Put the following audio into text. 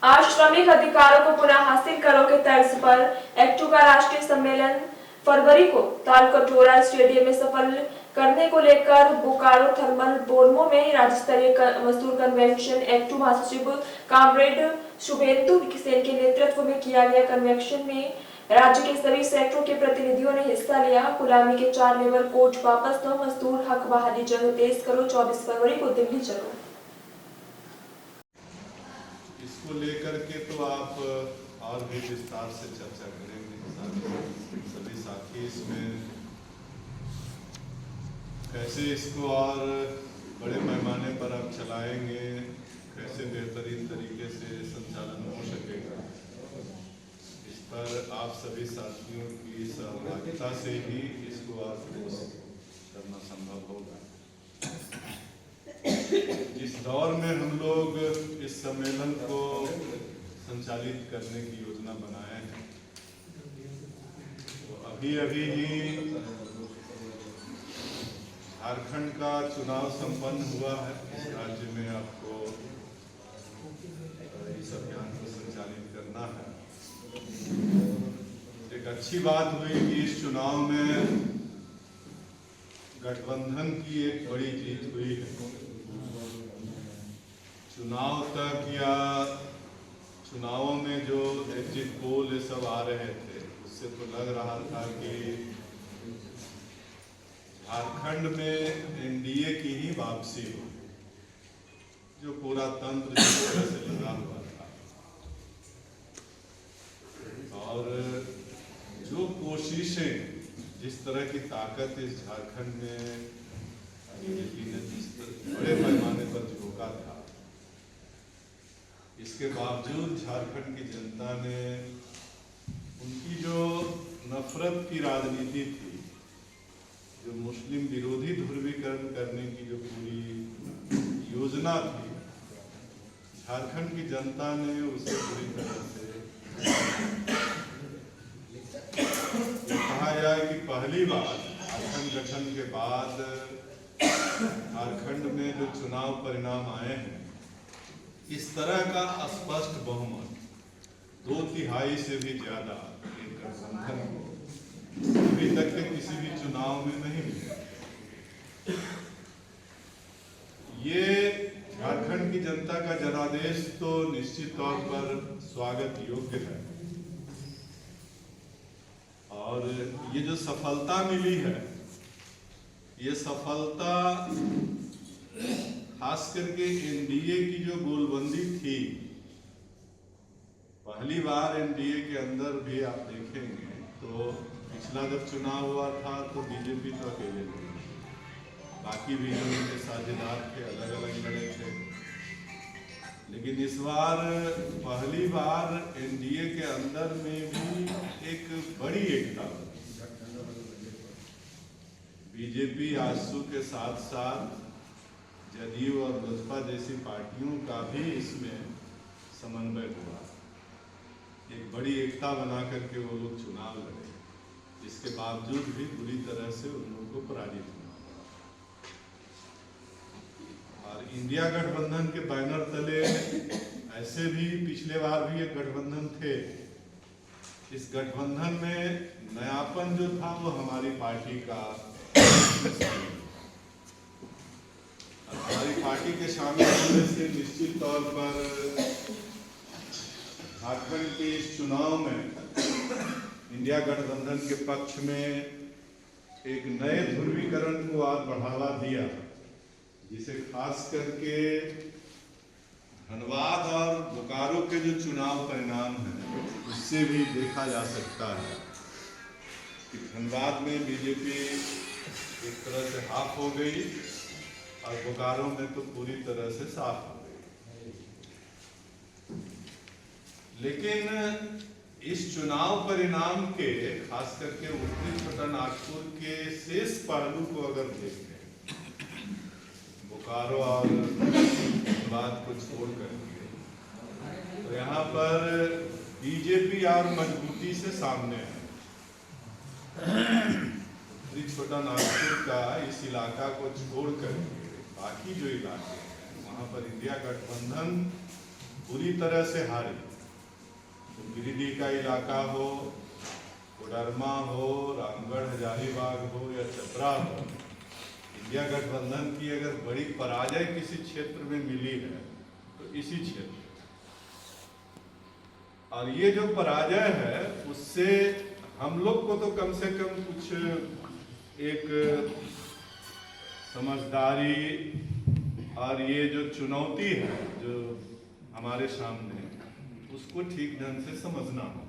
आज श्रमिक अधिकारों को पुनः हासिल करो के तर्ज पर एक्टू का राष्ट्रीय सम्मेलन फरवरी को तालकटोरा स्टेडियम में सफल करने को लेकर बोकारो थर्मल बोर्मो में राज्य स्तरीय मजदूर कन्वेंशन एक्टू महासचिव कामरेड शुभेंदु सेन के नेतृत्व में किया गया कन्वेंशन में राज्य के सभी सेक्टरों के प्रतिनिधियों ने हिस्सा लिया। गुलामी के 4 लेबर कोड वापस लो, मजदूर हक बहाली जंग तेज करो, 24 फरवरी को दिल्ली चलो। इसको लेकर के तो आप और भी विस्तार से चर्चा करेंगे सभी साथी इसमें कैसे इसको और बड़े पैमाने पर आप चलाएंगे, कैसे बेहतरीन तरीके से संचालन हो सकेगा, इस पर आप सभी साथियों की सहभागिता से ही इसको और करना संभव होगा। इस दौर में हम लोग इस सम्मेलन को संचालित करने की योजना बनाए हैं। तो अभी ही झारखंड का चुनाव संपन्न हुआ है। इस राज्य में आपको इस अभियान को संचालित करना है। एक अच्छी बात हुई कि इस चुनाव में गठबंधन की एक बड़ी जीत हुई है। चुनाव तक या चुनावों में जो एग्जिट पोल ये सब आ रहे थे, उससे तो लग रहा था कि झारखंड में एनडीए की ही वापसी हो, जो पूरा तंत्र जिस तरह से लगा हुआ था और जो कोशिशें, जिस तरह की ताकत इस झारखंड में बीजेपी ने जिस बड़े पैमाने पर झोंका था, इसके बावजूद झारखंड की जनता ने उनकी जो नफरत की राजनीति थी, जो मुस्लिम विरोधी ध्रुवीकरण करने की जो पूरी योजना थी, झारखंड की जनता ने उसे पूरी तरह से कहा जाए कि पहली बार झारखंड गठन के बाद झारखंड में जो चुनाव परिणाम आए हैं, इस तरह का स्पष्ट बहुमत 2/3 से भी ज्यादा एक गठबंधन को अभी तक के किसी भी चुनाव में नहीं मिला। ये झारखंड की जनता का जनादेश तो निश्चित तौर पर स्वागत योग्य है और ये जो सफलता मिली है, ये सफलता खास करके एनडीए की जो गोलबंदी थी, पहली बार एनडीए के अंदर भी आप देखेंगे तो पिछला जब चुनाव हुआ था तो बीजेपी तो अकेले थी, बाकी भी जो उनके साझेदार थे अलग अलग लड़े थे, लेकिन इस बार पहली बार एनडीए के अंदर में भी एक बड़ी एकता, बीजेपी आजसू के साथ साथ जदयू और लोजपा जैसी पार्टियों का भी इसमें समन्वय हुआ। एक बड़ी एकता बना करके वो लोग चुनाव लड़े, इसके बावजूद भी बुरी तरह से उन लोगों को पराजित होना पड़ा। और इंडिया गठबंधन के बैनर तले ऐसे भी पिछले बार भी एक गठबंधन थे। इस गठबंधन में नयापन जो था वो हमारी पार्टी का, हमारी पार्टी के शामिल होने से निश्चित तौर पर झारखंड के इस चुनाव में इंडिया गठबंधन के पक्ष में एक नए ध्रुवीकरण को और बढ़ावा दिया, जिसे खास करके धनबाद और बोकारो के जो चुनाव परिणाम हैं उससे भी देखा जा सकता है कि धनबाद में बीजेपी एक तरह से हाफ हो गई और बोकारो में तो पूरी तरह से साफ हो गई। लेकिन इस चुनाव परिणाम के खास करके उत्तरी छोटानागपुर के शेष पहलू को अगर देखें, बोकारो और धनबाद को छोड़ करके, तो यहाँ पर बीजेपी और मजबूती से सामने है। उत्तरी छोटानागपुर का इस इलाका को छोड़ करके बाकी जो इलाके हैं वहाँ पर इंडिया गठबंधन बुरी तरह से हारी। तो गिरिडीह का इलाका हो, कोडरमा हो, रामगढ़ हजारीबाग हो या चतरा हो, इंडिया गठबंधन की अगर बड़ी पराजय किसी क्षेत्र में मिली है तो इसी क्षेत्र। और ये जो पराजय है उससे हम लोग को तो कम से कम कुछ एक समझदारी और ये जो चुनौती है जो हमारे सामने, उसको ठीक ढंग से समझना होगा।